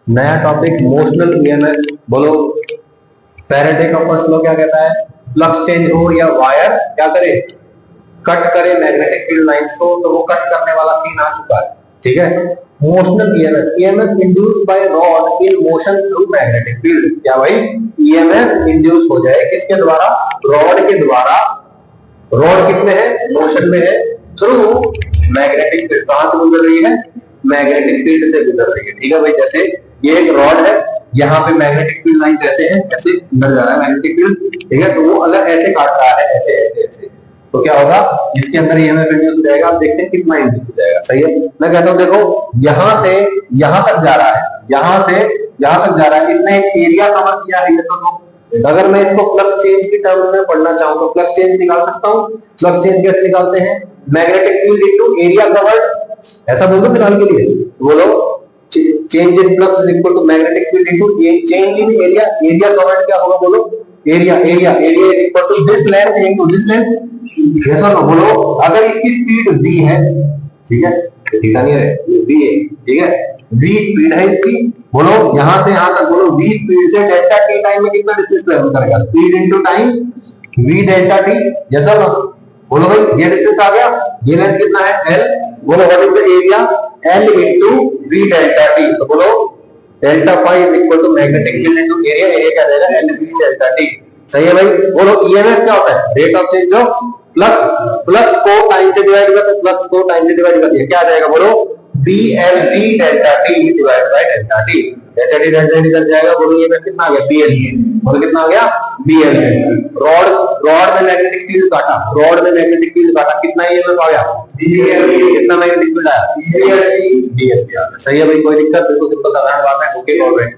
नया topic motional EMF. बोलो, Faraday का फर्स्ट लॉ क्या कहता है? फ्लक्स चेंज हो या वायर क्या करे, कट करे मैग्नेटिक फील्ड लाइंस को, तो वो कट करने वाला सीन आ चुका है। ठीक है, motional EMF, EMF induced by rod in motion through magnetic field. क्या भाई, ईएमएफ इंड्यूस हो जाए किसके द्वारा? रॉड के द्वारा। रॉड किसमें है? मोशन में है, थ्रू मैग्नेटिक फील्ड। कहां से गुजर रही है? मैग्नेटिक फील्ड से गुजर रही है। ठीक है भाई, जैसे ये एक रॉड है, यहाँ पे मैग्नेटिक फील्ड लाइन ऐसे है, ऐसे अंदर जा रहा है मैग्नेटिक फील्ड। ठीक है, तो वो अगर ऐसे काट रहा है, ऐसे ऐसे ऐसे, तो क्या होगा? इसके अंदर ईएमएफ इंड्यूस हो जाएगा। आप देखते हैं कितना इंड्यूस हो जाएगा। सही है, मैं कहता हूं देखो, यहां से यहां तक जा रहा है, यहां से यहां तक जा रहा है, इसने एक एरिया कवर किया है। तो अगर मैं इसको फ्लक्स चेंज की टर्म्स में पढ़ना चाहूं तो फ्लक्स चेंज निकाल सकता हूं। फ्लक्स चेंज कैसे निकालते हैं? Magnetic field into area covered, ऐसा बोल दो फिलहाल के लिए। बोलो, change in flux is equal to magnetic field into change in area. Area covered क्या होगा? बोलो, area area area is equal to this length into this length. Yes और नो? बोलो, अगर इसकी स्पीड v है, ठीक है, दिखा नहीं है, ये v है, ठीक है, v स्पीड है इसकी। बोलो, यहां से यहां तक, बोलो v स्पीड से डेल्टा t टाइम में कितना डिस्टेंस ट्रैवल करेगा? Speed into time, v delta t। Yes और नो? बोलो भाई, ये डिस्टेंस आ गया, ये लेंथ कितना है? l। बोलो, what is the area? l into v delta t। तो बोलो, delta phi is equal to magnetic field into area. Area क्या रहेगा? l v delta t। सही है भाई। बोलो, ईएमएफ क्या होता है? Rate of change of flux. Flux को टाइम से डिवाइड कर, तो फ्लक्स को टाइम से डिवाइड कर दिया, क्या आ जाएगा? बोलो, BLV delta t divide by delta t। Delta t delta t कर जाएगा। बोलो, ये कितना आ गया? BLV। बोलो, कितना आ गया? BLV। रॉड रॉड में मैग्नेटिक फील्ड काटा, रॉड में मैग्नेटिक फील्ड काटा, कितना ईएमएफ आ गया? BLV। कितना मैग्नेटिक फील्ड आया? BLV आ गया। सही है भाई, कोई दिक्कत? बिल्कुल सिंपल साधारण बात है। Okay, alright.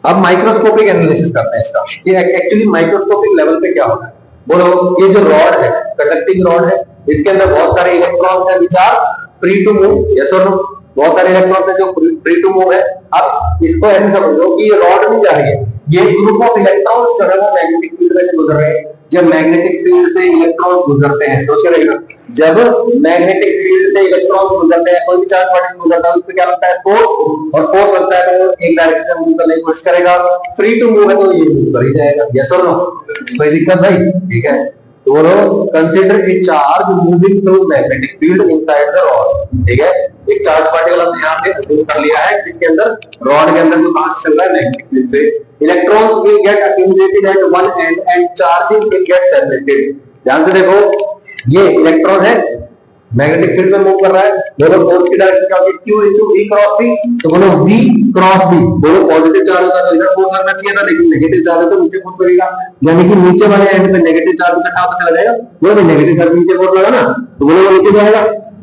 अब माइक्रोस्कोपिक एनालिसिस करते हैं इसका, कि एक्चुअली माइक्रोस्कोपिक लेवल पे क्या होता है। बोलो, ये जो रॉड है, कंडक्टिंग रॉड है, इसके अंदर बहुत सारे इलेक्ट्रॉन्स हैं which are free to move. Yes और नो? बहुत सारे इलेक्ट्रॉन्स हैं जो फ्री टू मूव है। अब इसको ऐसे समझो कि ये रॉड नहीं जा रही है, ये ग्रुप ऑफ इलेक्ट्रॉन्स जो है वो मैग्नेटिक फील्ड में से गुजर रहे हैं। जब मैग्नेटिक फील्ड से इलेक्ट्रॉन्स गुजरते हैं, सोच के रहिएगा, जब मैग्नेटिक फील्ड से इलेक्ट्रॉन्स गुजरते हैं, कोई भी चार्ज पार्टिकल गुजरता है, उसपे क्या लगता है? फोर्स। और फोर्स लगता है तो एक डायरेक्शन में मूव करने की कोशिश करेगा। फ्री टू मूव है तो ये मूव कर ही जाएगा। यस और नो? कोई दिक्कत भाई? ठीक है, तो बोलो, consider a charge moving through magnetic field inside the rod. ठीक है, एक चार्ज पार्टिकल हमने यहाँ पे अज्यूम कर लिया है, जिसके अंदर, रॉड के अंदर जो कहां से चल रहा है? मैग्नेटिक फील्ड से। Electrons will get accumulated at one end and charges will get separated। ध्यान से देखो, ये इलेक्ट्रॉन है, मैग्नेटिक फील्ड में मूव कर रहा है। बोलो, फोर्स की डायरेक्शन क्या होगी? Q into V cross V। तो बोलो, V क्रॉस V। बोलो, पॉजिटिव चार्ज होता तो इधर फोर्स लगना चाहिए था, लेकिन नेगेटिव चार्ज है तो नीचे फोर्स लगेगा, यानी कि नीचे वाले एंड पे नेगेटिव चार्ज इकट्ठा होकर चला जाएगा। बोलो, नेगेटिव चार्ज नीचे फोर्स लगा ना, तो बोलो वो नीचे जाएगा,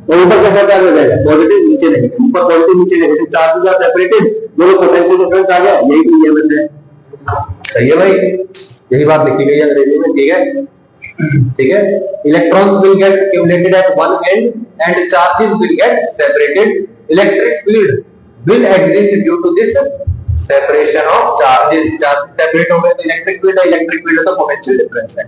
और ऊपर कैसा चार्ज हो जाएगा? पॉजिटिव, नीचे नेगेटिव, ऊपर पॉजिटिव नीचे नेगेटिव, चार्जेस आर सेपरेटेड। बोलो, पोटेंशियल डिफरेंस आ गया, यही तो ईएमएफ है। सही है भाई, यही बात लिखी गई है अंग्रेजी में। ठीक है, ठीक है, electrons will get accumulated at one end and charges will get separated. Electric field will exist due to this separation of charges। Charge separate हो गए तो इलेक्ट्रिक फील्ड है, इलेक्ट्रिक फील्ड तो पोटेंशियल डिफरेंस है।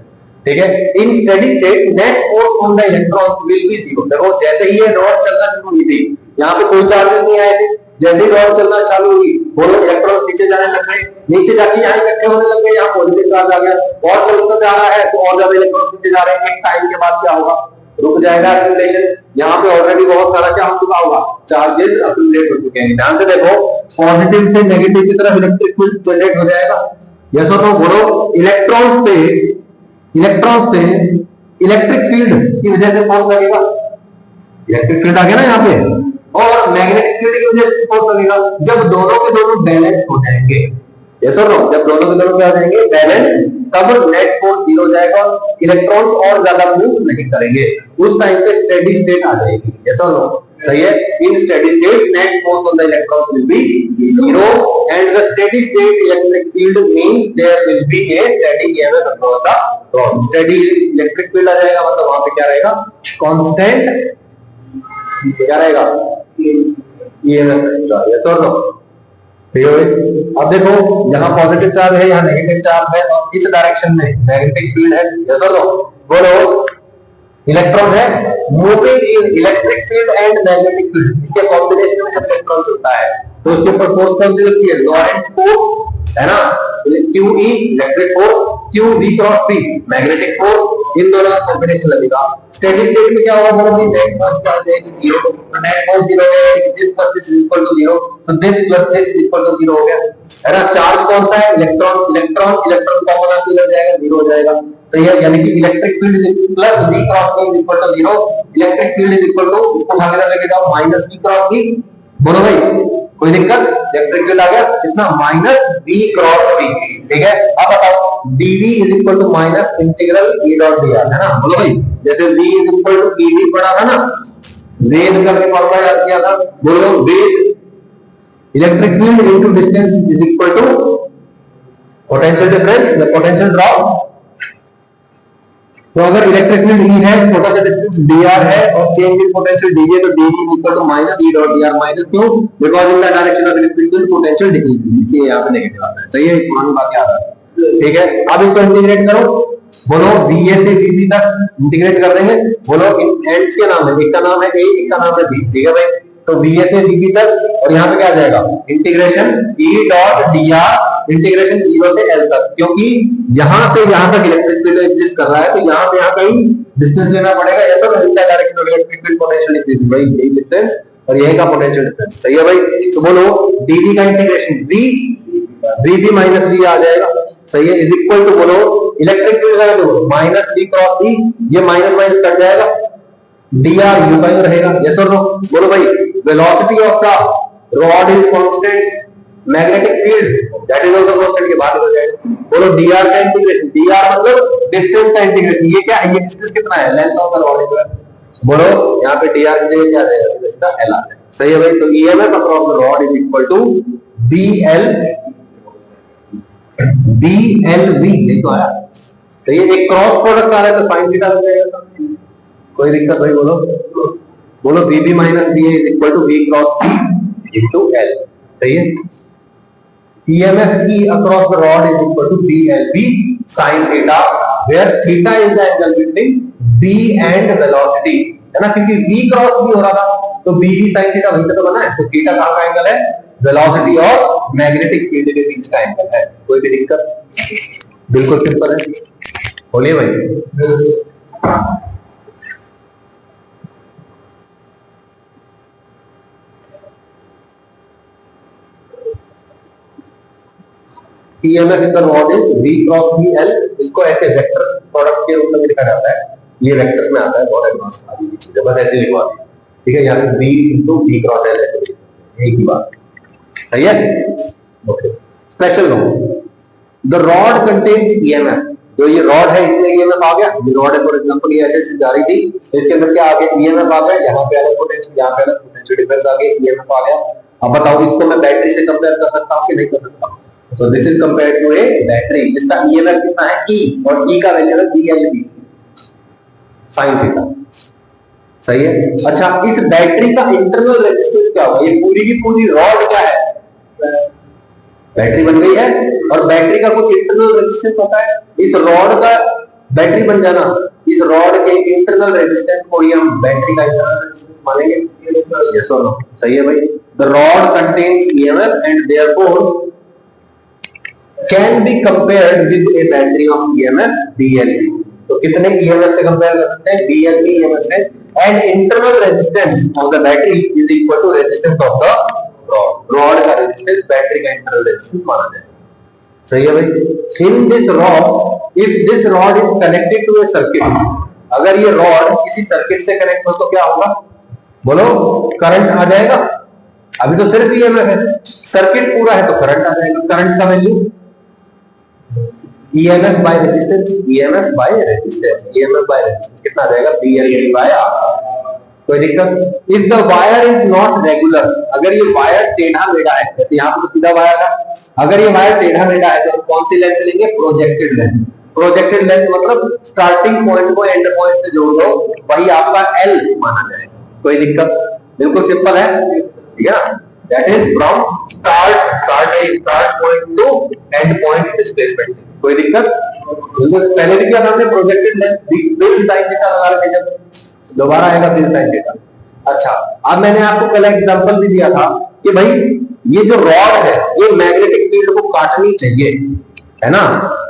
ठीक है, in steady state net force on the electrons will be zero. देखो, जैसे ही ये रॉड चलना शुरू हुई थी, यहाँ पे कोई चार्जेस नहीं आए थे, जैसे ही रॉड चलना चालू हुई, बोलो, इलेक्ट्रॉन्स नीचे जाने लग गए, नीचे जाके यहाँ इकट्ठे होने लग गए, यहाँ पॉजिटिव चार्ज आ गया, और चलता जा रहा है तो और ज्यादा इलेक्ट्रॉन्स नीचे जा रहे हैं। एक टाइम के बाद क्या होगा? रुक जाएगा एक्यूमुलेशन। यहाँ पे ऑलरेडी बहुत सारा क्या हो चुका होगा? चार्जेस एक्यूमुलेट हो चुके हैं। ध्यान से देखो, पॉजिटिव से नेगेटिव की तरफ इलेक्ट्रिक फील्ड जनरेट हो जाएगा। यस और नो? बोलो, इलेक्ट्रॉन्स पे इलेक्ट्रिक फील्ड की वजह से फोर्स लगेगा। इलेक्ट्रिक फील्ड आ गया ना यहाँ पे, और मैग्नेटिक फील्ड की वजह से फोर्स लगेगा। जब दोनों के दोनों बैलेंस हो जाएंगे, यस और नो? जब दोनों के दोनों क्या हो जाएंगे? बैलेंस, तब नेट फोर्स जीरो हो जाएगा, इलेक्ट्रॉन्स और ज्यादा मूव नहीं करेंगे। उस टाइम पे स्टेडी स्टेट आ जाएगी। यस और नो? सही है, in steady state net force on the electrons will be zero and the steady state electric field means there will be a steady EMF across the rod. Steady electric field आ जाएगा, मतलब वहां पे क्या रहेगा? Constant क्या रहेगा? EMF रहेगा। यस और नो? अब देखो, यहाँ पॉजिटिव चार्ज है, यहाँ नेगेटिव चार्ज है, और इस डायरेक्शन में मैग्नेटिक फील्ड है। यस और नो? बोलो, इलेक्ट्रॉन है moving in electric field and magnetic field, इसके कॉम्बिनेशन में जब इलेक्ट्रॉन चलता है तो उसके ऊपर फोर्स कौन सी लगती है, लॉरेंट फोर्स है ना, QE electric force, QV cross V magnetic force, इन दोनों का कॉम्बिनेशन लगेगा। स्टेडी स्टेट में क्या होगा, बोलो भाई नेट फोर्स क्या हो जाएगी, जीरो, तो नेट फोर्स जीरो हो जाएगा, this plus this is equal to zero, तो this plus this is equal to zero हो गया, है ना। चार्ज कौन सा है, इलेक्ट्रॉन, इलेक्ट्रॉन इलेक्ट्रॉन कॉमन आके लग जाएगा, जीरो हो जाएगा, तो ये यानी कि electric field is plus V cross V is equal to zero, electric field is equal to, इसको भाग लेके जाओ माइनस V क्रॉस V, बोलो भाई कोई दिक्कत, इलेक्ट्रिक फील्ड आ गया कितना, माइनस V क्रॉस V, ठीक है। अब बताओ dV is equal to minus integral E dot dr, है ना, बोलो भाई जैसे V is equal to dV पढ़ा था ना, वेग का भी फॉर्मूला याद किया था, बोलो वेग electric field into distance is equal to potential difference या पोटेंशियल ड्रॉप। तो अगर इलेक्ट्रिक फील्ड E है, छोटा सा डिस्टेंस dr है और चेंज इन पोटेंशियल dV है, तो dV is equal to minus E dot dr, minus क्यों, because in the direction of electric field potential decrease, इसलिए यहां पे नेगेटिव आता है, सही है, पुरानी बात याद है, ठीक है। अब इसको इंटीग्रेट करो, बोलो VA से VB तक इंटीग्रेट कर देंगे, बोलो इन एंड्स के नाम है, एक का नाम है A, एक का नाम है B, ठीक है भाई, तो VA से VB तक, और यहाँ पे क्या आ जाएगा integration E dot dr integration 0 से L तक, क्योंकि यहां से यहां तक इलेक्ट्रिक फील्ड एग्जिस्ट कर रहा है, तो यहां से यहां कहीं डिस्टेंस लेना पड़ेगा, ऐसा तो इन the direction of electric field potential decrease, भाई यही डिस्टेंस और यही का पोटेंशियल डिफरेंस, सही है भाई। तो बोलो dV का इंटीग्रेशन VB माइनस V आ जाएगा, सही है, इज इक्वल टू, बोलो इलेक्ट्रिक फील्ड का बोलो माइनस V क्रॉस V, ये माइनस माइनस कट जाएगा, dr u का रहेगा, यस और नो, बोलो भाई velocity of the rod is constant, magnetic field that is also constant, के बाद हो जाएगा, बोलो dr का इंटीग्रेशन, dr मतलब डिस्टेंस का इंटीग्रेशन, ये क्या है, ये डिस्टेंस कितना है, length of the rod is, बोलो यहाँ पे dr की जगह क्या आ जाएगा, इसका L आ जाएगा, सही है भाई। तो EMF across the rod is equal to BLV, यही तो आया, तो ये एक क्रॉस प्रोडक्ट आ रहा है तो sin थीटा हो जाएगा, कोई दिक्कत भाई, बोलो बोलो VB minus VA is equal to V cross V into L, सही है। EMF E across the rod is equal to BLV sin theta, where theta is the angle between B and velocity, है ना, क्योंकि V cross V हो रहा था तो BB sin theta वहीं पे तो बना है, तो थीटा कहाँ का एंगल है, वेलोसिटी और मैग्नेटिक फील्ड के बीच का एंगल है, कोई भी दिक्कत, बिल्कुल सिंपल है, बोलिए भाई। EMF in the rod is V cross VL, इसको ऐसे वेक्टर प्रोडक्ट के रूप में लिखा जाता है, ये वेक्टर्स में आता है, बहुत एडवांस आदि की चीज है, बस ऐसे लिखवा दें, ठीक है, यहाँ पे V into V cross L है, एक ही बात, सही है, okay. Special note, the rod contains EMF, जो ये रॉड है इसमें EMF आ गया, ये रॉड है फॉर एग्जांपल ये ऐसे जा रही थी, इसके अंदर क्या आ गया, EMF आ गया, यहाँ पे अलग पोटेंशियल, यहाँ पे अलग पोटेंशियल डिफरेंस आ गया, EMF आ गया। अब बताओ इसको मैं बैटरी से कंपेयर कर सकता हूँ कि नहीं कर सकता, तो this is compared to a battery जिसका EMF कितना है E, और E का वैल्यू है BLV sin थीटा, सही है। अच्छा, इस बैटरी का इंटरनल रेजिस्टेंस क्या होगा, ये पूरी की पूरी रॉड क्या है, बैटरी बन गई है, और बैटरी का कुछ इंटरनल रेजिस्टेंस होता है, इस रॉड का बैटरी बन जाना, इस रॉड के इंटरनल रेजिस्टेंस को ही हम बैटरी का इंटरनल रेजिस्टेंस मानेंगे, यस और नो, सही है भाई। The rod contains EMF and therefore can be compared with a battery of EMF BLV, तो कितने EMF से कंपेयर कर सकते हैं, BLV EMF से, and internal resistance of the battery is equal to resistance of the rod, rod का resistance battery का internal resistance माना जाए, सही है भाई। in this rod, if this rod is connected to a circuit, अगर ये रॉड किसी सर्किट से कनेक्ट हो तो क्या होगा, बोलो करंट आ जाएगा, अभी तो सिर्फ EMF है, सर्किट पूरा है तो करंट आ जाएगा, करंट का value EMF by resistance, EMF by resistance, EMF by resistance कितना आ जाएगा, BLV by R, कोई दिक्कत। If the wire is not regular, अगर ये वायर टेढ़ा मेढ़ा है, जैसे यहाँ पे तो सीधा वायर था, अगर ये वायर टेढ़ा मेढ़ा है तो हम कौन सी लेंथ लेंगे, प्रोजेक्टेड लेंथ, प्रोजेक्टेड लेंथ मतलब स्टार्टिंग पॉइंट को एंड पॉइंट से जोड़ दो, वही आपका L माना जाएगा, कोई दिक्कत, बिल्कुल सिंपल है, ठीक है ना, that is from start point to end point displacement, कोई दिक्कत? पहले भी किया था हमने, प्रोजेक्टेड लेंथ साइन थीटा लगा रखे, जब दोबारा आएगा फिर साइन थीटा। अच्छा, अब मैंने आपको पहले एग्जांपल भी दिया था कि भाई ये जो रॉड है ये मैग्नेटिक फील्ड को काटनी चाहिए, है ना,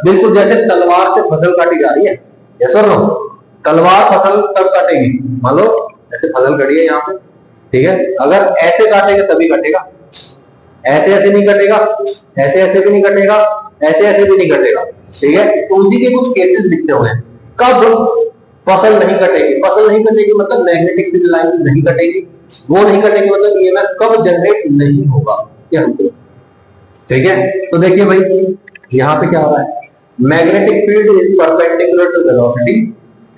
बिल्कुल जैसे तलवार से फसल काटी जा रही है। यस और नो? तलवार फसल तब काटेगी, मान लो ऐसे फसल कटी है यहाँ पे, ठीक है, अगर ऐसे काटेगा तभी कटेगा, ऐसे ऐसे नहीं कटेगा, ऐसे ऐसे भी नहीं कटेगा, ऐसे ऐसे भी नहीं कटेगा, ठीक है। तो उसी के कुछ केसेस लिखते हुए कब फसल नहीं कटेगी, फसल नहीं कटेगी मतलब मैग्नेटिक फील्ड लाइंस नहीं कटेगी, वो नहीं कटेगी मतलब ईएमएफ कब जनरेट नहीं होगा, क्या हमको, ठीक है। तो देखिए भाई यहाँ पे क्या हो रहा है, magnetic field is perpendicular to velocity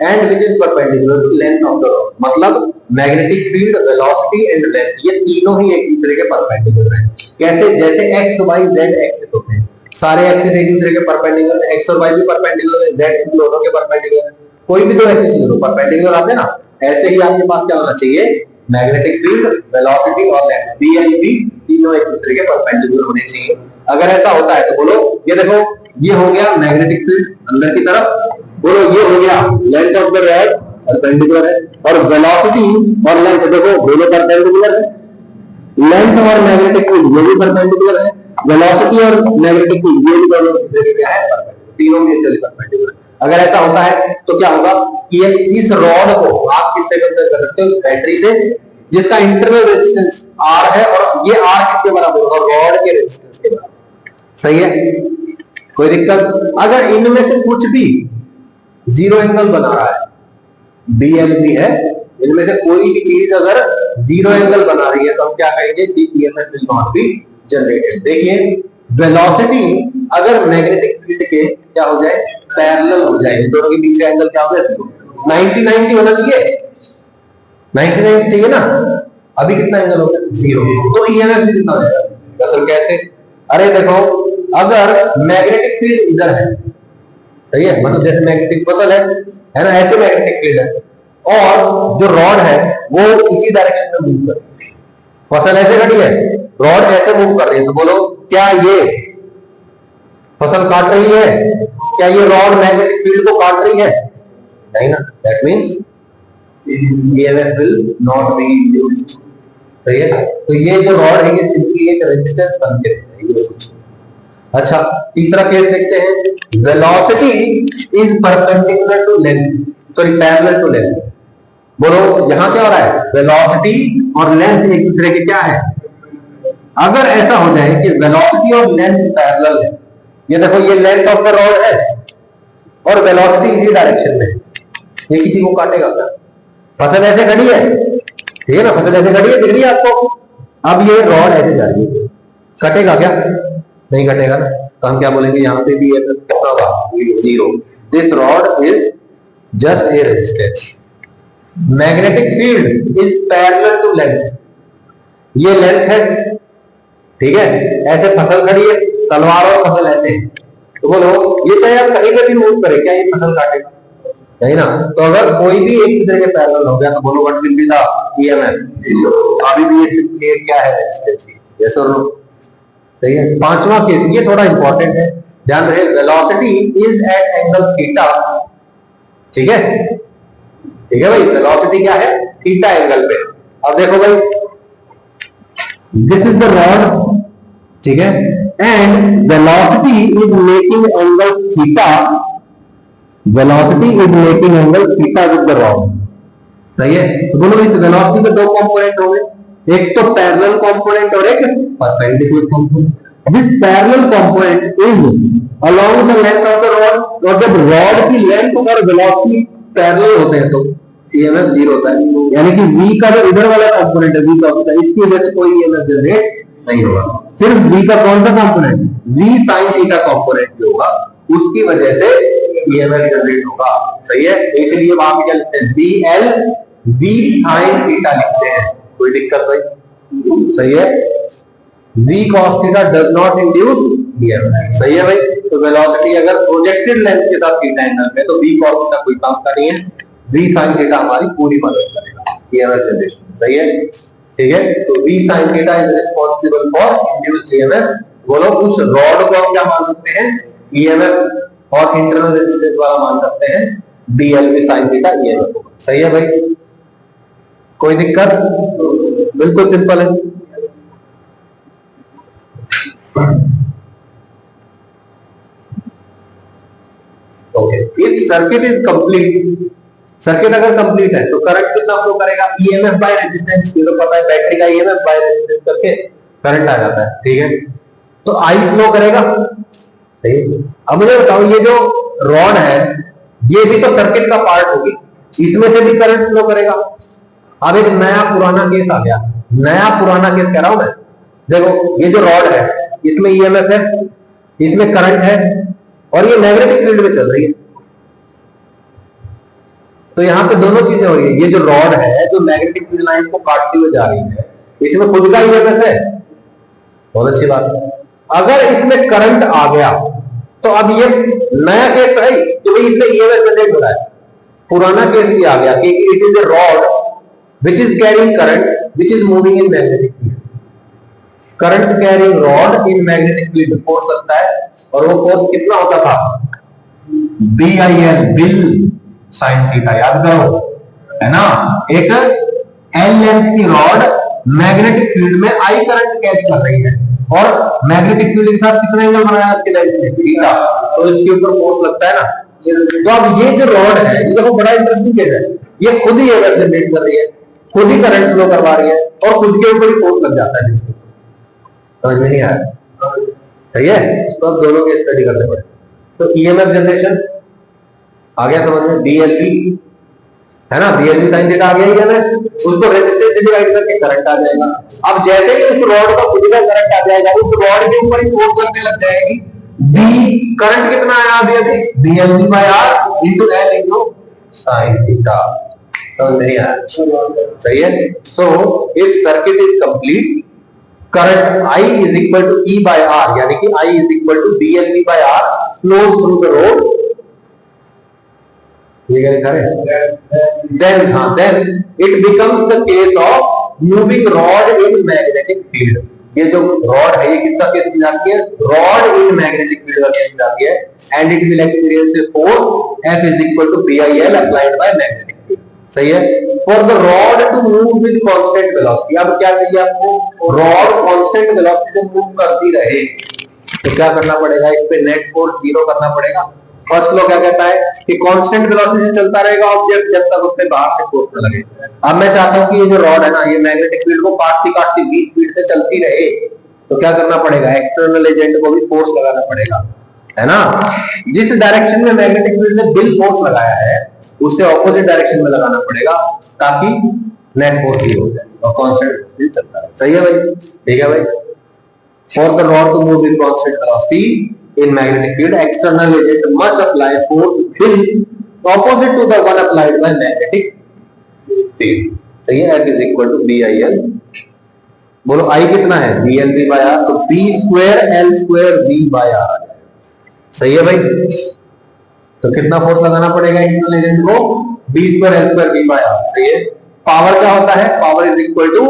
and which is perpendicular to length of the rod, मतलब magnetic field, velocity and length ये तीनों ही एक दूसरे के परपेंडिकुलर हैं। कैसे? जैसे एक्स वाई जेड एक्सिस होते हैं, सारे एक्सिस एक दूसरे के परपेंडिकुलर, एक्स और वाई भी परपेंडिकुलर है, जेड भी दोनों के परपेंडिकुलर है, कोई भी दो एक्सिस ले लो परपेंडिकुलर आते हैं ना, ऐसे ही आपके पास क्या होना चाहिए, मैग्नेटिक फील्ड, वेलोसिटी और लेंथ बी एंड बी तीनों एक दूसरे के परपेंडिकुलर होने चाहिए। अगर ऐसा होता है तो बोलो, ये देखो ये हो गया मैग्नेटिक फील्ड अंदर की तरफ, बोलो ये हो गया length of the rod perpendicular है, और वेलोसिटी और लेंथ देखो दोनों परपेंडिकुलर है, लेंथ और मैग्नेटिक फील्ड ये भी परपेंडिकुलर है, वेलोसिटी और मैग्नेटिक फील्ड ये भी दोनों दूसरे के क्या है, परपेंडिकुलर, तीनों म्यूचुअली परपेंडिकुलर। अगर ऐसा होता है तो क्या होगा कि इस रॉड को आप किससे कंपेयर कर सकते हो, बैटरी से, जिसका इंटरनल रेजिस्टेंस R है, और ये R किसके बराबर होगा, रॉड के रेजिस्टेंस के बराबर, सही है, कोई दिक्कत? अगर इनमें से कुछ भी जीरो एंगल बना रहा है, BLB है, इनमें से कोई भी चीज अगर जीरो एंगल बना रही है तो हम क्या कहेंगे कि EMF will not be generated. देखिए वेलोसिटी अगर मैग्नेटिक फील्ड के क्या हो जाए, पैरेलल हो जाए, दोनों के बीच का एंगल क्या हो जाए, 90-90 होना चाहिए, 90-90 चाहिए ना, अभी कितना एंगल हो गया, जीरो, तो ईएमएफ भी कितना हो जाएगा, दरअसल कैसे, अरे देखो अगर मैग्नेटिक फील्ड इधर है, सही है, मतलब जैसे मैग्नेटिक फसल है ना, ऐसे मैग्नेटिक फील्ड है, और जो रॉड है वो इसी डायरेक्शन में मूव कर रही है, फसल ऐसे खड़ी है, रॉड ऐसे मूव कर रही है, तो बोलो क्या ये फसल काट रही है, क्या ये रॉड मैग्नेटिक फील्ड को काट रही है, नहीं ना, that means EMF will not be induced, सही है। तो ये जो रॉड है ये सिंपली एक रेजिस्टेंस बन के रहेगी। अच्छा, तीसरा केस देखते हैं, velocity is perpendicular to length, sorry parallel to length, बोलो यहां क्या हो रहा है, वेलोसिटी और लेंथ एक दूसरे के क्या है, अगर ऐसा हो जाए कि वेलोसिटी और लेंथ पैरेलल है, ये देखो ये लेंथ ऑफ द रॉड है और वेलोसिटी इसी डायरेक्शन में, ये किसी को काटेगा क्या, फसल ऐसे खड़ी है, ठीक है ना, फसल ऐसे खड़ी है, दिख रही है आपको, अब ये रॉड ऐसे जा रही है, कटेगा क्या, नहीं कटेगा ना, तो हम क्या बोलेंगे, यहाँ पे भी कितना होगा, जीरो, this rod is just a resistance, magnetic field is parallel to length, ये लेंथ है, ठीक है, ऐसे फसल खड़ी है, तलवार और फसल ऐसे है, तो बोलो ये चाहे आप कहीं पे भी मूव करें क्या ये फसल काटेगा, नहीं ना, तो अगर कोई भी एक दूसरे के पैरेलल हो गया तो बोलो what will be the EMF, अभी भी ये सिंपली क्या है, रेजिस्टेंस, यस और नो, सही है। पांचवा केस ये थोड़ा इंपॉर्टेंट है, ध्यान रहे, velocity is at angle theta, ठीक है, ठीक है भाई, वेलोसिटी क्या है, थीटा एंगल पे। अब देखो भाई दिस इज द रॉड, ठीक है, and velocity is making angle theta, velocity is making angle theta with the rod, सही है। तो बोलो इस वेलोसिटी के दो कंपोनेंट हो गए, एक तो पैरेलल कंपोनेंट और एक perpendicular component, this parallel component is along the length of the rod, और जब रॉड की लेंथ और वेलोसिटी पैरेलल होते हैं तो ईएमएफ जीरो होता है, यानी कि v का जो इधर वाला कंपोनेंट है v का, इसकी वजह से कोई ईएमएफ जनरेट नहीं होगा, सिर्फ v का कौन सा component, v sin theta component जो होगा उसकी वजह से ईएमएफ जनरेट होगा, सही है। इसलिए वहां पे क्या लिखते हैं, BL v sin थीटा लिखते हैं, कोई दिक्कत भाई, सही है, v cos theta does not induce EMF, सही है भाई। तो वेलोसिटी अगर प्रोजेक्टेड लेंथ के साथ थीटा एंगल है तो v cos थीटा कोई काम का नहीं है, v sin थीटा हमारी पूरी मदद करेगा ईएमएफ जनरेशन, सही है, ठीक है। तो v sin theta is responsible for induced EMF, बोलो उस रॉड को हम क्या मान सकते हैं, ईएमएफ और इंटरनल रेजिस्टेंस वाला मान सकते हैं BLV sin थीटा ईएमएफ होगा। सही है भाई, कोई दिक्कत? बिल्कुल सिंपल है। Okay, if circuit is complete, circuit अगर कंप्लीट है तो करंट कितना फ्लो करेगा? ईएमएफ बाय रेजिस्टेंस, ये तो पता है, बैटरी का ईएमएफ बाय रेजिस्टेंस करके करंट आ जाता है, ठीक है। तो आई फ्लो करेगा, सही है। अब मुझे बताओ, ये जो रॉड है ये भी तो सर्किट का पार्ट होगी, इसमें से भी करंट फ्लो करेगा। अब एक नया पुराना केस आ गया, नया पुराना केस कह रहा हूं मैं। देखो ये जो रॉड है इसमें ईएमएफ है, इसमें करंट है और ये मैग्नेटिक फील्ड में चल रही है। तो यहां पे दोनों चीजें हो रही है, ये जो रॉड है जो मैग्नेटिक फील्ड लाइन को काटती हुई जा रही है, इसमें खुद का ईएमएफ है, बहुत अच्छी बात है। अगर इसमें करंट आ गया तो अब ये नया केस तो है कि भाई इसमें ईएमएफ जनरेट हो रहा है, पुराना केस भी आ गया कि it is a rod which is carrying current which is moving in magnetic field, current carrying rod in magnetic field force लगता है और वो फोर्स कितना होता था? BIL, बिल साइन थीटा, याद करो, है ना। एक L लेंथ की रॉड मैग्नेटिक फील्ड में I करंट कैरी कर रही है और मैग्नेटिक फील्ड के साथ कितना एंगल बनाया उसके लेंथ में? थीटा, तो इसके ऊपर फोर्स लगता है ना। तो अब ये जो रॉड है, ये देखो बड़ा इंटरेस्टिंग केस है, ये खुद ही एनर्जी जनरेट कर रही है, खुद ही करंट फ्लो करवा रही है और खुद के ऊपर ही फोर्स लग जाता है जिसको, समझ में नहीं आया? सही है, तो अब दोनों के स्टडी करने पड़े। तो ईएमएफ जनरेशन आ गया समझ में, BLV है ना, BLV साइन थीटा आ गया ईएमएफ, उसको रेजिस्टेंस से डिवाइड करके करंट आ जाएगा। अब जैसे ही उस रॉड का खुद का करंट आ जाएगा, उस रॉड के ऊपर ही फोर्स लगने लग जाएगी। B करंट कितना आया अभी BLV by R into L into sin theta, समझ नहीं आया? सही है। So if circuit is complete, current I is equal to E by R, यानी कि I is equal to BLV by R flows through the rod, ये क्या लिखा है? then it becomes the case of moving rod in magnetic field। ये जो rod है ये किसका केस में जाती है? रॉड इन मैग्नेटिक फील्ड का केस में जाती है, and it will experience a force F is equal to BIL applied by magnetic field। सही है। For the rod to move with constant velocity, अब क्या चाहिए आपको? रॉड कांस्टेंट वेलोसिटी से मूव करती रहे, तो क्या करना पड़ेगा? इस पे नेट फोर्स जीरो करना पड़ेगा। फर्स्ट लॉ क्या कहता है कि कांस्टेंट वेलोसिटी से चलता रहेगा ऑब्जेक्ट जब तक उससे बाहर से फोर्स न लगे। अब मैं चाहता हूं कि ये जो रॉड है ना, ये मैग्नेटिक फील्ड को काटती काटती बीच फील्ड से चलती रहे, तो क्या करना पड़ेगा? एक्सटर्नल एजेंट को भी फोर्स लगाना पड़ेगा, है ना। जिस डायरेक्शन में मैग्नेटिक फील्ड ने बिल फोर्स लगाया है उससे ऑपोजिट डायरेक्शन में लगाना पड़ेगा ताकि नेट फोर्स जीरो हो जाए और कांस्टेंट चलता रहे। सही है भाई, ठीक है भाई। For the rod to move with constant velocity in magnetic field, external agent must apply force will opposite to the one applied by magnetic field। सही है, F is equal to BIL। बोलो I कितना है? BLV by R, तो B square L square V by R। सही है भाई, तो कितना फोर्स लगाना पड़ेगा एक्सटर्नल एजेंट को? B square L square V by R। सही है। पावर क्या होता है? Power is equal to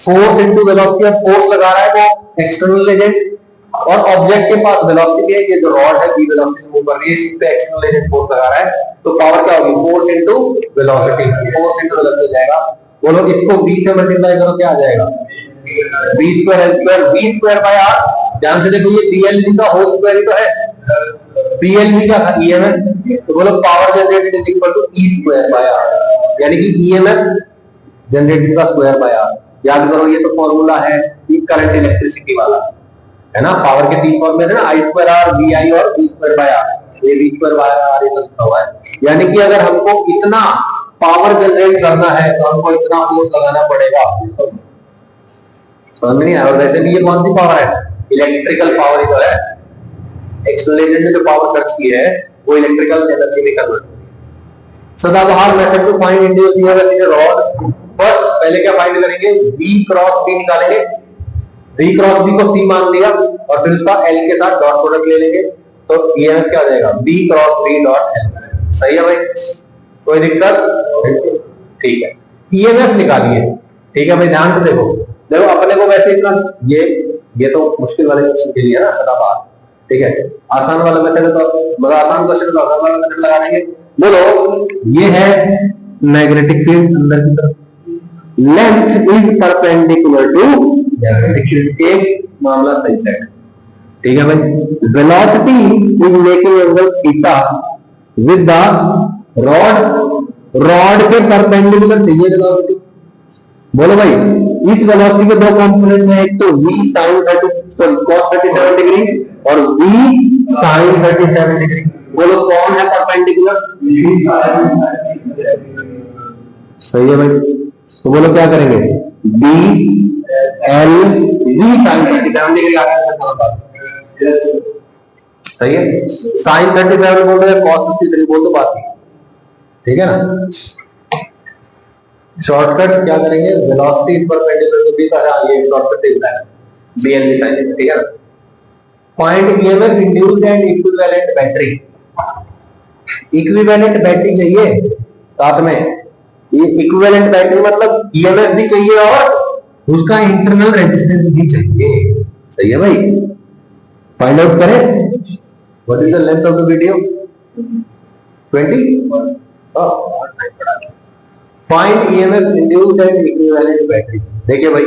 force into velocity. अब फोर्स लगा रहा है वो एक्सटर्नल एजेंट और ऑब्जेक्ट के पास वेलोसिटी है, ये जो रॉड है v वेलोसिटी से मूव कर रही है, इस पे एक्सटर्नल एजेंट फोर्स लगा रहा है, तो पावर क्या होगी? Force into velocity, force into velocity जाएगा। बोलो इसको v से मल्टीप्लाई करो, क्या आ जाएगा? b square l square v square by r। ध्यान से देखो, ये BLV का होल स्क्वायर ही तो है, BLV का था ईएमएफ, तो बोलो power generated is equal to e square by r, यानी कि ईएमएफ जनरेटेड का स्क्वायर बाय r। याद करो ये तो फॉर्मूला है करंट इलेक्ट्रिसिटी वाला, है ना। पावर के तीन फॉर्म में है ना, I स्क्वायर R, VI और V स्क्वायर बाय R। ये V स्क्वायर बाय R ये लिखा हुआ है, यानी कि अगर हमको इतना पावर जनरेट करना है तो हमको इतना फोर्स लगाना पड़ेगा, समझ नहीं आया? और वैसे भी ये कौन सी पावर है? इलेक्ट्रिकल पावर ही तो है। एक्सटर्नल एजेंट ने जो पावर खर्च की है वो इलेक्ट्रिकल एनर्जी में कन्वर्ट होती है। सदाबहार method to find induced EMF in a rod. First पहले क्या फाइंड करेंगे? V क्रॉस B निकालेंगे, V क्रॉस B को C मान लिया और फिर उसका L के साथ डॉट प्रोडक्ट ले लेंगे, तो ईएमएफ क्या हो जाएगा? B cross B dot L। सही है भाई, कोई दिक्कत? ठीक है, ईएमएफ निकालिए। ठीक है भाई, ध्यान से देखो, देखो अपने को वैसे इतना ये तो मुश्किल वाले क्वेश्चन के लिए ना सदाबहार, ठीक है, आसान वाला मेथड तो मतलब आसान क्वेश्चन तो आसान वाला मेथड लगा देंगे। बोलो ये है मैग्नेटिक फील्ड अंदर की तरफ, length is perpendicular to magnetic field, एक मामला सही सेट, ठीक है भाई। Velocity is making angle theta with the rod के परपेंडिकुलर चाहिए वेलोसिटी। बोलो भाई इस वेलोसिटी के दो कंपोनेंट हैं, एक तो v sin 37 डिग्री और v sin 37 डिग्री। बोलो कौन है परपेंडिकुलर? सही है भाई, तो बोलो क्या करेंगे, b l v sin 37 degree सही है। sin 37 बोल रहे cos 53 बोल दो बात, ठीक है ना। शॉर्टकट क्या करेंगे, velocity is perpendicular to B का ये शॉर्टकट से होता है bl v sin, ठीक है ना। Point EMF induced and equivalent battery, equivalent battery चाहिए साथ में, ये इक्विवेलेंट बैटरी मतलब ईएमएफ भी चाहिए और उसका इंटरनल रेजिस्टेंस भी चाहिए। सही है भाई, फाइंड आउट करें what is the length of the video 20। Find EMF induced and equivalent battery. देखिए भाई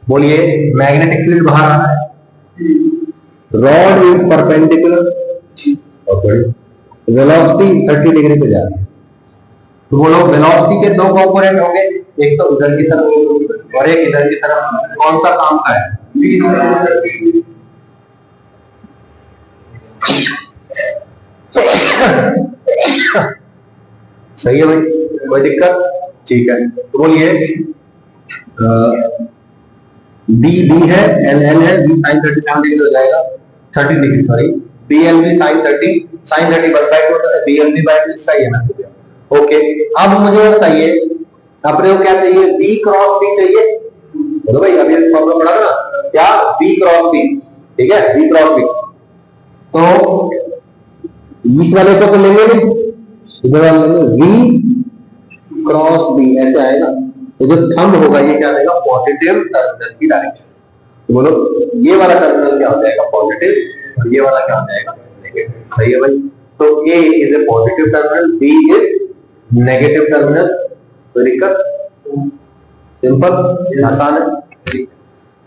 बोलिए, मैग्नेटिक फील्ड बाहर आ रहा है, रॉड इज परपेंडिकुलर और वेलोसिटी 30 डिग्री पे जा रही है, तो बोलो वेलोसिटी के दो कंपोनेंट होंगे, एक तो इधर की तरफ और एक इधर की तरफ, कौन सा काम का है? सही है भाई, कोई दिक्कत? ठीक है, तो बोलिए बी है, एल है, बी साइन 37 डिग्री हो जाएगा, 30 degree sorry, B L B sine 30 बस बाय होता है, बी एल बी बाय 2 सही है ना। ओके, अब मुझे बताइए अपने को क्या चाहिए, बी क्रॉस बी चाहिए। बोलो भाई अभी प्रॉब्लम पढ़ा था ना, क्या बी क्रॉस बी, ठीक है, बी क्रॉस बी, तो इस वाले को तो लेंगे नहीं, इधर वाले लेंगे v क्रॉस b, ऐसे आएगा, तो जो थंब होगा ये क्या आएगा, पॉजिटिव टर्मिनल की डायरेक्शन। तो बोलो ये वाला टर्मिनल क्या हो जाएगा, पॉजिटिव, और ये वाला क्या हो जाएगा, नेगेटिव। सही है भाई, तो a is a positive terminal, b is negative terminal. कोई दिक्कत? सिंपल, आसान है।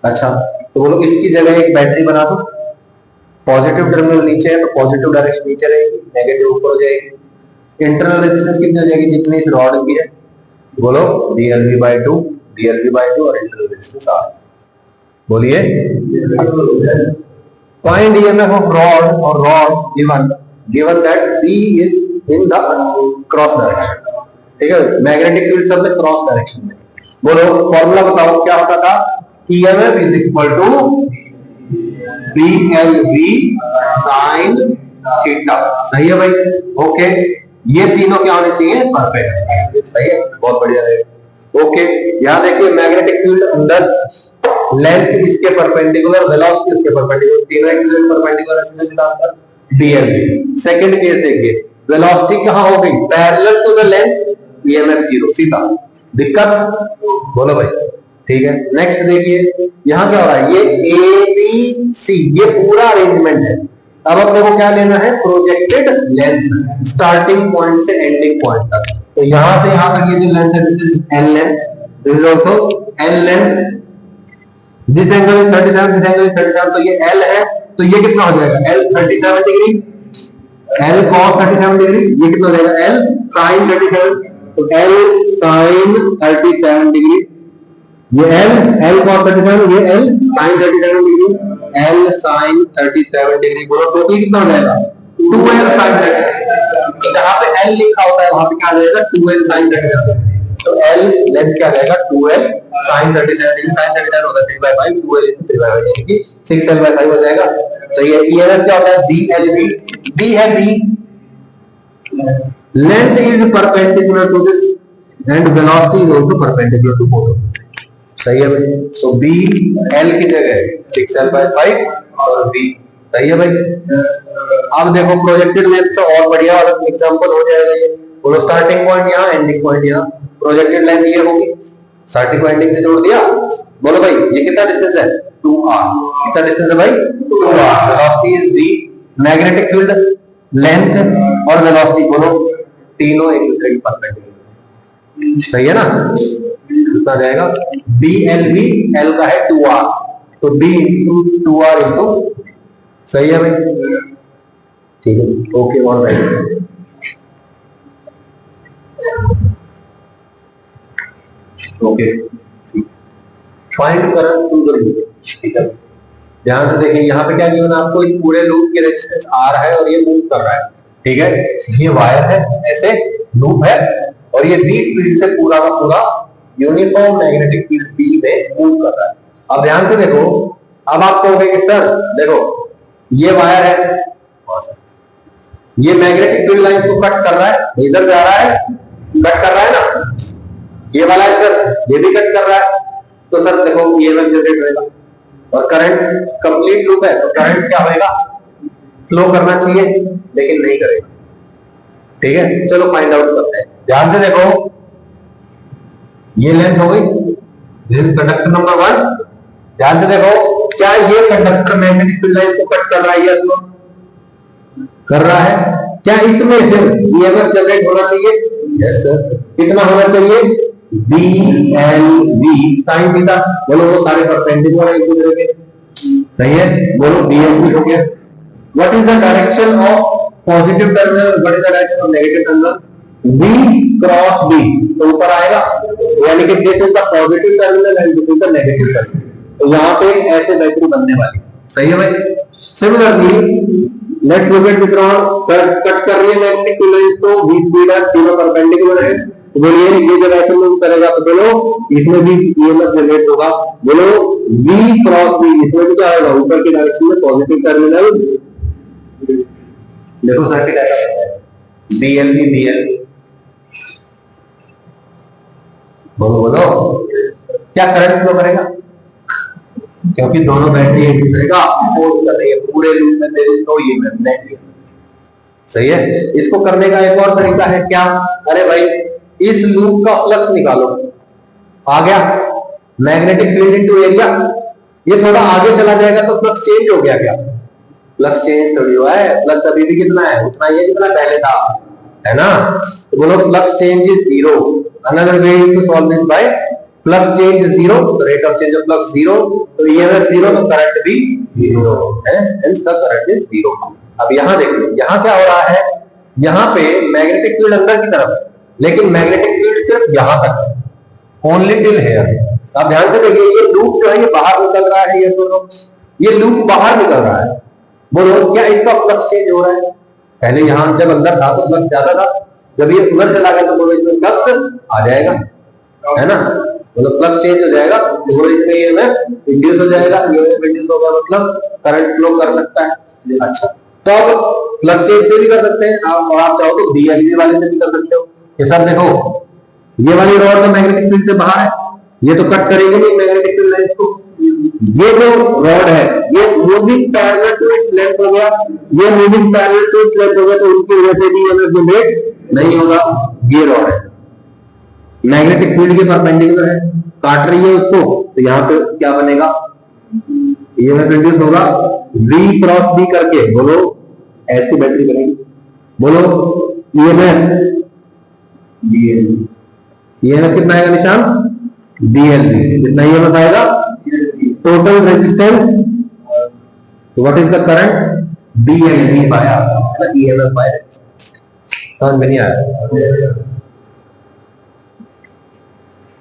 अच्छा, तो बोलो इसकी जगह एक बैटरी बना दो, पॉजिटिव टर्मिनल नीचे है तो पॉजिटिव डायरेक्शन नीचे रहेगी, नेगेटिव ऊपर हो जाएगी। इंटरनल रेजिस्टेंस कितनी हो जाएगी, जितनी इस रॉड की है, बोलो dlv/2, dlv/2 और इंटरनल रेजिस्टेंस r। बोलिए फाइंड ईएमएफ ऑफ रॉड और rods given that b is in the cross direction, ठीक है, मैग्नेटिक फील्ड सब में क्रॉस डायरेक्शन में। बोलो फॉर्मूला बताओ क्या होता था, EMF is equal to BLV sin theta. सही है भाई, ओके, ये तीनों क्या होने चाहिए, परफेक्ट। सही है, बहुत बढ़िया है। ओके, यहां देखिए मैग्नेटिक फील्ड अंदर, लेंथ इसके परपेंडिकुलर, वेलोसिटी इसके परपेंडिकुलर, तीनों एक दूसरे के परपेंडिकुलर है, इसका आंसर BLV। सेकंड केस देखिए, वेलोसिटी कहां हो गई, parallel to the length, EMF 0 सीधा। दिक्कत? बोलो भाई, ठीक है। नेक्स्ट देखिए यहां क्या हो रहा है, ये ए बी सी, ये पूरा अरेंजमेंट है। अब अपने को क्या लेना है, प्रोजेक्टेड लेंथ, स्टार्टिंग पॉइंट से एंडिंग पॉइंट तक। तो यहां से यहां तक ये जो लेंथ है, this is L length, this is also L length, this angle is 37, this angle is 37, तो ये एल है, तो ये कितना हो जाएगा, L 37 degree, L cos 37 degree, ये कितना हो जाएगा, एल sin 37, तो एल sin 37 डिग्री, ये L cos 37, ये L sin 37 degree, L sin 37 degree, बोलो टोटल कितना हो जाएगा, 2L sin 37। जहां पे L लिखा होता है वहां पे क्या आ जाएगा, 2L sin 37। तो L लेंथ क्या आ जाएगा, 2L sin 37 डिग्री, sin 37 होगा 3/5, 2L into 3/5 यानी कि 6L/5 हो जाएगा। तो ये EMF क्या होता है, BLV, B है B, length is perpendicular to this and velocity is also perpendicular to both. सही है भाई, तो बी एल की जगह 6L/5 और बी। सही है भाई। अब देखो प्रोजेक्टेड लेंथ तो और बढ़िया वाला एग्जांपल हो जाएगा ये, बोलो स्टार्टिंग पॉइंट यहाँ, एंडिंग पॉइंट यहाँ, प्रोजेक्टेड लेंथ ये होगी, स्टार्टिंग को एंडिंग से जोड़ दिया। बोलो भाई ये कितना डिस्टेंस है, 2r। कितना डिस्टेंस है भाई? 2r। Velocity is the magnetic field, length और वेलोसिटी दोनों तीनों एक दूसरे की परपेंडिकुलर। सही है ना? कितना जाएगा? BLV, L का है 2r, तो B इंटू 2r इंटू, सही है भाई? ठीक है, okay, all right. Okay, find current through the loop. ठीक है, ध्यान से देखिए, यहाँ पे क्या गिवन है आपको? इस पूरे लूप की रेजिस्टेंस R है और ये मूव कर रहा है। ठीक है, ये वायर है, ऐसे लूप है, और ये B स्पीड से पूरा का पूरा यूनिफॉर्म मैग्नेटिक फील्ड B में मूव कर रहा है। अब ध्यान से देखो, अब आप कहोगे कि सर देखो, ये वायर है, ये मैग्नेटिक फील्ड लाइन को कट कर रहा है, इधर जा रहा है, कट कर रहा है ना, ये वाला इधर, ये भी कट कर रहा है, तो सर देखो ईएमएफ जनरेट होगा और करंट, कंप्लीट लूप है तो करंट क्या होगा? फ्लो करना चाहिए, लेकिन नहीं करेगा। ठीक है, चलो फाइंड आउट करते हैं। ध्यान से देखो, ये लेंथ हो गई, कंडक्टर नंबर 1। ध्यान से देखो, क्या ये कंडक्टर मैग्नेटिक फील्ड लाइन को कट कर रहा है? यस, नो, कर रहा है। क्या इसमें फिर ईएमएफ जनरेट होना चाहिए? Yes sir. कितना होना चाहिए? BLV sin theta. बोलो, वो सारे परपेंडिकुलर है एक दूसरे के। सही है, बोलो BLV हो गया। What is the direction of positive terminal, what is the direction of negative terminal? B cross B, तो ऊपर आएगा, यानी कि this is the positive terminal and this is the negative terminal. तो यहाँ पे ऐसे बैटरी बनने वाली। सही है भाई? Similarly let's look at this rod, cut कर रही है मैग्नेटिक फील्ड लाइन को, B स्पीड है, तीनों परपेंडिकुलर है। तो बोलिए ये जब ऐसे मूव करेगा तो बोलो इसमें भी ईएमएफ जनरेट होगा। बोलो V क्रॉस B, इसमें भी क्या होगा? ऊपर की डायरेक्शन में पॉजिटिव टर्मिनल। देखो सर्किट ऐसा है, BLV BLV। बोलो बोलो, क्या करंट फ्लो करेगा? क्योंकि दोनों बैटरी एक दूसरे का अपोज कर रही है, पूरे लूप में there is no EMF, net. सही है। इसको करने का एक और तरीका है, क्या? अरे भाई, इस लूप का फ्लक्स निकालो। आ गया मैग्नेटिक फील्ड इनटू एरिया, ये थोड़ा आगे चला जाएगा तो फ्लक्स चेंज हो गया। क्या फ्लक्स चेंज थोड़ी हुआ है? फ्लक्स अभी भी कितना है? उतना ही है जितना पहले था, है ना? तो बोलो flux change is zero. Another way to solve this by flux change is zero, तो rate of change of flux zero, तो ईएमएफ जीरो, तो करंट भी जीरो है, hence the current is zero. अब यहां देखिए, यहां क्या हो रहा है? यहां पे मैग्नेटिक फील्ड अंदर की तरफ है, लेकिन मैग्नेटिक फील्ड सिर्फ यहां तक है, ओनली टिल हियर। अब ध्यान से देखिए, ये लूप जो है ये बाहर निकल रहा है, ये दोनों, ये लूप बाहर निकल रहा है। बोलो क्या इसका फ्लक्स चेंज हो रहा है? पहले यहां जब अंदर था तो फ्लक्स ज्यादा था, जब ये उधर चला गया तो बोलो इसमें फ्लक्स आ जाएगा, है ना? बोलो फ्लक्स चेंज हो जाएगा, तो बोलो इसमें ये में इंड्यूस हो जाएगा, ये इंड्यूस होगा मतलब करंट फ्लो कर सकता है। अच्छा, तो अब फ्लक्स चेंज से भी कर सकते हैं आप, और आप चाहो तो BLV वाले से भी कर सकते हो। ये सर देखो, ये वाली रॉड तो मैग्नेटिक फील्ड से बाहर है, ये तो कट करेंगे नहीं मैग्नेटिक फील्ड लाइन को। ये जो रॉड है ये moving parallel to its length हो गया, ये moving parallel to its length हो गया, तो उनकी वजह से भी ईएमएफ जनरेट नहीं होगा। ये रॉड है मैग्नेटिक फील्ड के परपेंडिकुलर है, काट रही है उसको, तो यहाँ पे क्या बनेगा? ईएमएफ इंड्यूस होगा V क्रॉस B करके। बोलो ऐसी बैटरी बनेगी। बोलो ईएमएफ कितना आएगा निशान? BLV। कितना ईएमएफ आएगा? Total resistance, what is the current? BLV by R, EMF by resistance. समझ में नहीं आया?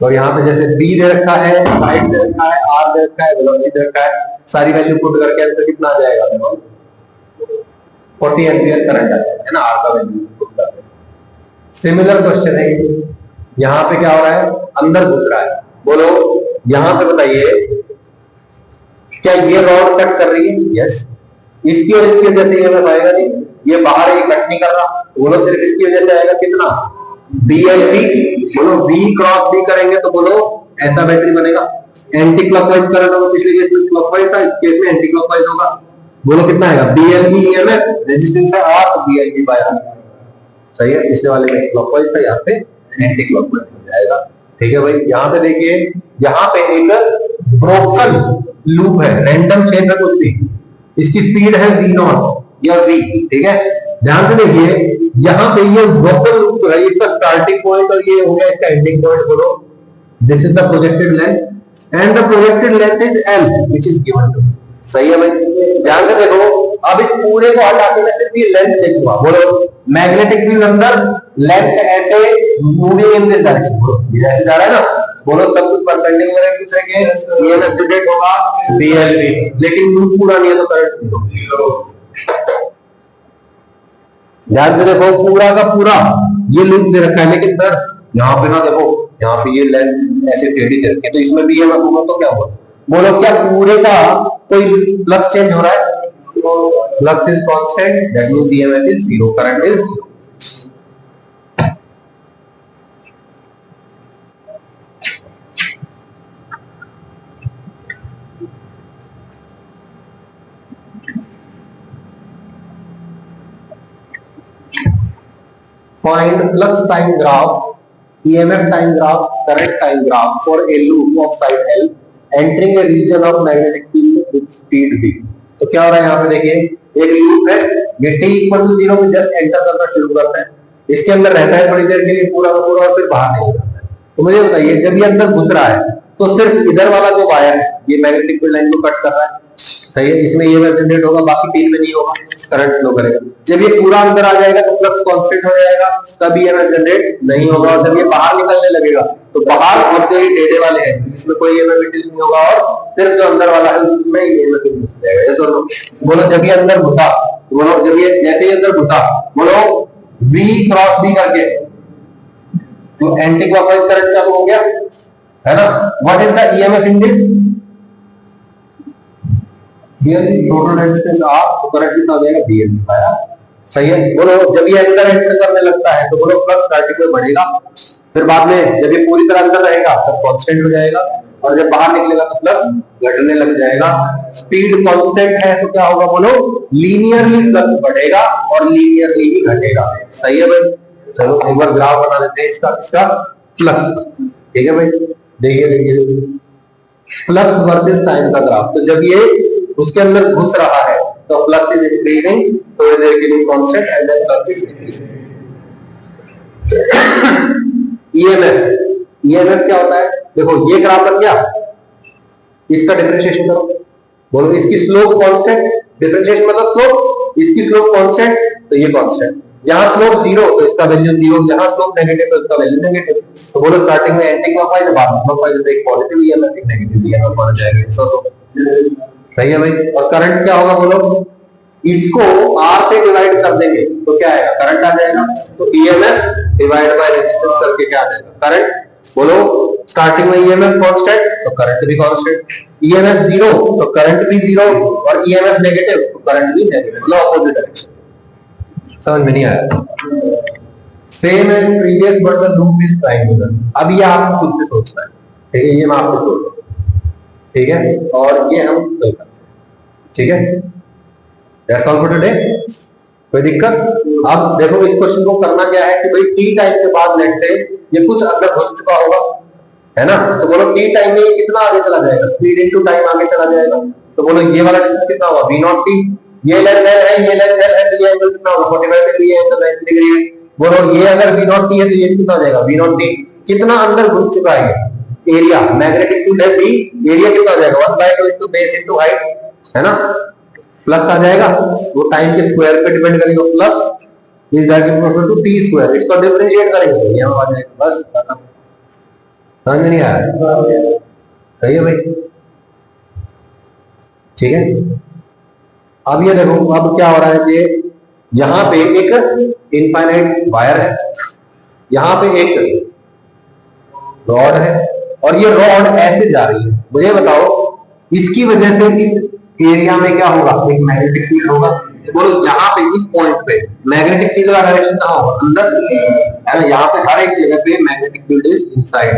और यहाँ पे जैसे B दे रखा है, साइड दे रखा है, R दे रखा है, वेलोसिटी दे रखा है, सारी वैल्यू पुट करके आंसर कितना आ जाएगा? 40 एम्पियर करंट आ जाएगा, है ना? R का वैल्यू पुट करके। सिमिलर क्वेश्चन है, यहाँ पे क्या हो रहा है? अंदर घुस रहा है। बोलो यहाँ पे बताइए, क्या ये रॉड कट कर रही है? यस। इसकी और इसकी वजह से ईएमएफ आएगा नहीं, ये बाहर ये कट नहीं कर रहा, बोलो सिर्फ इसकी वजह से आएगा। कितना? BLV। बोलो V क्रॉस B करेंगे तो बोलो ऐसा बैटरी बनेगा, एंटी क्लॉकवाइज करंट होगा, पिछले केस में क्लॉकवाइज था, इस केस में एंटी क्लॉकवाइज होगा। बोलो कितना आएगा? BLV ईएमएफ, रेजिस्टेंस है R, तो BLV बाय R। सही है, पिछले वाले में क्लॉकवाइज था, यहाँ पे एंटी क्लॉकवाइज हो जाएगा। ठीक है भाई, यहाँ पे देखिए, यहाँ पे एक ब्रोकन लूप है, रैंडम शेप है कुछ भी, इसकी स्पीड है v नॉट या v, ठीक है। ध्यान से देखिए यहाँ पे ये लोकल लूप है, इसका स्टार्टिंग पॉइंट और ये हो गया इसका एंडिंग पॉइंट, बोलो this is the projected length and the projected length is l which is given to. सही है भाई, ध्यान से देखो, अब इस पूरे को हटा के मैं सिर्फ ये लेंथ देखूंगा, बोलो मैग्नेटिक फील्ड अंदर लेंथ ऐसे मूविंग इन दिस डायरेक्शन, बोलो ये ऐसे जा रहा है ना, बोलो सब कुछ परपेंडिकुलर है एक दूसरे के, ये जनरेट होगा BLV, लेकिन लूप पूरा नहीं है तो करंट जीरो। ध्यान से देखो पूरा का पूरा ये लूप दे रखा है, लेकिन सर यहाँ पे ना देखो, यहाँ पे ये लेंथ ऐसे टेढ़ी दे रखी है, तो इसमें भी ये होगा तो क्या होगा, बोलो क्या पूरे का कोई फ्लक्स चेंज हो रहा है, flux is constant, that means EMF is zero, current is zero. Find flux time graph, EMF time graph, current time graph for a loop of side L entering a region of magnetic field with speed v। तो क्या हो रहा है यहाँ पे देखिए, एक loop है, ये t इक्वल टू 0 पे जस्ट एंटर करना शुरू करता है, इसके अंदर रहता है थोड़ी देर के लिए पूरा का पूरा और फिर बाहर निकल जाता है। तो मुझे बताइए जब ये अंदर घुस रहा है तो सिर्फ इधर वाला जो वायर है ये मैग्नेटिक फील्ड लाइन को कट कर रहा है, सही है, इसमें EMF जनरेट होगा, बाकी तीन में नहीं होगा, करंट फ्लो करेगा। जब ये पूरा अंदर आ जाएगा तो फ्लक्स कांस्टेंट हो जाएगा, तब EMF जनरेट नहीं होगा, और जब ये बाहर निकलने लगेगा तो बाहर और जो ये टेढ़े वाले हैं इसमें कोई EMF नहीं होगा, और सिर्फ जो अंदर वाला है उसमें EMF घुस जाएगा। ये सुनो, बोलो जब ये अंदर घुसा, बोलो जब ये जैसे ही अंदर घुसा, बोलो V क्रॉस B करके तो एंटी क्लॉकवाइज करंट चालू हो गया, है ना। What is the EMF in this, total resistance R, तो करंट कितना हो जाएगा BLV पाया, सही है। बोलो जब ये अंदर एंटर करने लगता है तो बोलो फ्लक्स स्टार्टिंग में बढ़ेगा, फिर बाद में जब ये पूरी तरह अंदर रहेगा तब कांस्टेंट हो जाएगा, और जब बाहर निकलेगा तो फ्लक्स घटने लग जाएगा। स्पीड कांस्टेंट है तो क्या होगा, बोलो लीनियरली फ्लक्स बढ़ेगा और लीनियरली ही घटेगा, सही है भाई। चलो एक बार ग्राफ बना देते हैं इसका फ्लक्स, ठीक है भाई। देखिए फ्लक्स वर्सेस टाइम का ग्राफ, तो जब ये उसके अंदर घुस रहा है तो फ्लक्स इज इंक्रीजिंग, थोड़ी देर के लिए constant and then flux is increasing. EMF क्या होता है, देखो ये ग्राफ बन गया, इसका डिफरेंशिएशन करो, बोलो इसकी स्लोप कांस्टेंट, डिफरेंशिएशन मतलब स्लोप, इसकी स्लोप कांस्टेंट तो ये कांस्टेंट, जहां स्लोप जीरो तो इसका वैल्यू जीरो, जहां स्लोप नेगेटिव तो इसका वैल्यू नेगेटिव। तो बोलो स्टार्टिंग में एंटी क्लॉकवाइज, बाद में क्लॉकवाइज, तो एक पॉजिटिव EMF एक नेगेटिव EMF बन जाएगा, सही है भाई। और करंट क्या होगा, बोलो इसको R से डिवाइड कर देंगे तो क्या आएगा, करंट आ जाएगा, तो EMF डिवाइड बाय रेजिस्टेंस करके क्या आ जाएगा, करंट। बोलो स्टार्टिंग में EMF कांस्टेंट तो करंट भी कांस्टेंट, EMF जीरो तो करंट भी जीरो, और EMF नेगेटिव तो करंट भी नेगेटिव, मतलब ऑपोजिट डायरेक्शन। समझ में नहीं आया, same as previous but the loop is triangular. अब ये आप खुद से सोचना है, ठीक है, ये मैं आपको सोच, ठीक है, और ये हम करते हैं, ठीक है। दैट्स ऑल फॉर टुडे, कोई दिक्कत। अब देखो इस क्वेश्चन को करना क्या है कि भाई टी टाइम के बाद लेट से ये कुछ अंदर घुस चुका होगा, है ना, तो बोलो टी टाइम में ये कितना आगे चला जाएगा, स्पीड इनटू टाइम आगे चला जाएगा, तो बोलो ये वाला डिस्टेंस कितना होगा, v नॉट टी, ये लेंथ है, ये लेंथ है, तो ये एंगल कितना होगा 45 डिग्री है, तो 90 डिग्री है। बोलो ये अगर v नॉट टी है तो ये कितना हो जाएगा, v नॉट टी, कितना अंदर घुस चुका है, एरिया, मैग्नेटिक फील्ड है b, एरिया कितना हो जाएगा 1/2 इनटू बेस इनटू हाइट, है ना। फ्लक्स आ जाएगा, वो टाइम के स्क्वायर पे डिपेंड करेगा, flux is directly proportional to T square, इसको डिफरेंशिएट करेंगे तो ये आ जाएगा, बस खत्म। समझ में नहीं आया, सही है भाई, ठीक है। अब ये देखो अब क्या हो रहा है, ये यहां पे एक इनफाइनाइट वायर है, यहां पे एक रॉड है, और ये रॉड ऐसे जा रही है। मुझे बताओ इसकी वजह से इस एरिया में क्या होगा, एक मैग्नेटिक फील्ड होगा। बोलो यहाँ पे इस पॉइंट पे मैग्नेटिक फील्ड का डायरेक्शन कहाँ होगा, अंदर, है ना। यहाँ पे हर एक जगह पे magnetic field is inside,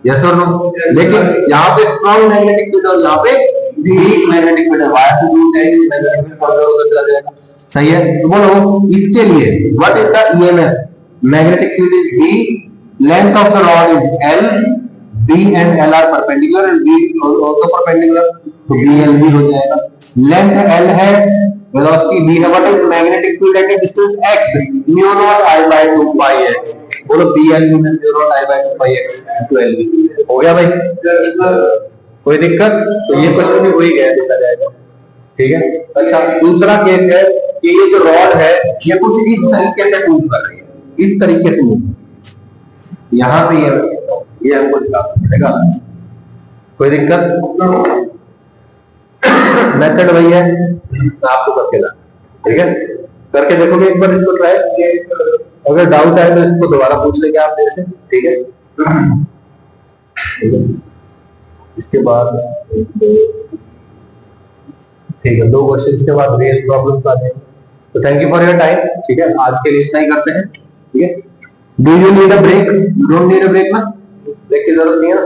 yes और नो। लेकिन यहाँ पे स्ट्रॉन्ग मैग्नेटिक फील्ड और यहाँ पे वीक मैग्नेटिक फील्ड है, वायर से दूर जाएगी मैग्नेटिक फील्ड कमजोर होकर चला जाएगा, सही है। तो बोलो इसके लिए what is the EMF, magnetic field is V, length of the rod is L, B and L are perpendicular and B also perpendicular, तो BL भी हो जाएगा। लेंथ L है, वेलोसिटी V है, what is magnetic field at A distance x, mu naught I by 2 pi x। बोलो BL mu naught I by 2 pi x to L हो गया भाई, कोई दिक्कत? तो ये क्वेश्चन भी हो ही गया, देखा जाएगा, ठीक है। अच्छा, दूसरा केस है कि ये जो रॉड है ये कुछ इस तरीके से मूव कर रही है, इस तरीके से मूव, यहां पे ये हमको दिखाना पड़ेगा, कोई दिक्कत? मेथड वही है, आपको करके लाना, ठीक है। करके देखोगे एक बार इसको ट्राई, अगर डाउट आए तो इसको दोबारा पूछ लेंगे आप मेरे से, ठीक है। इसके बाद ठीक है, 2 क्वेश्चन के बाद रियल प्रॉब्लम्स आ जाएंगे। तो thank you for your time, ठीक है, आज के लिए इतना ही करते हैं, ठीक है। Do you need a break? Don't need a break ना, ब्रेक की जरूरत नहीं है।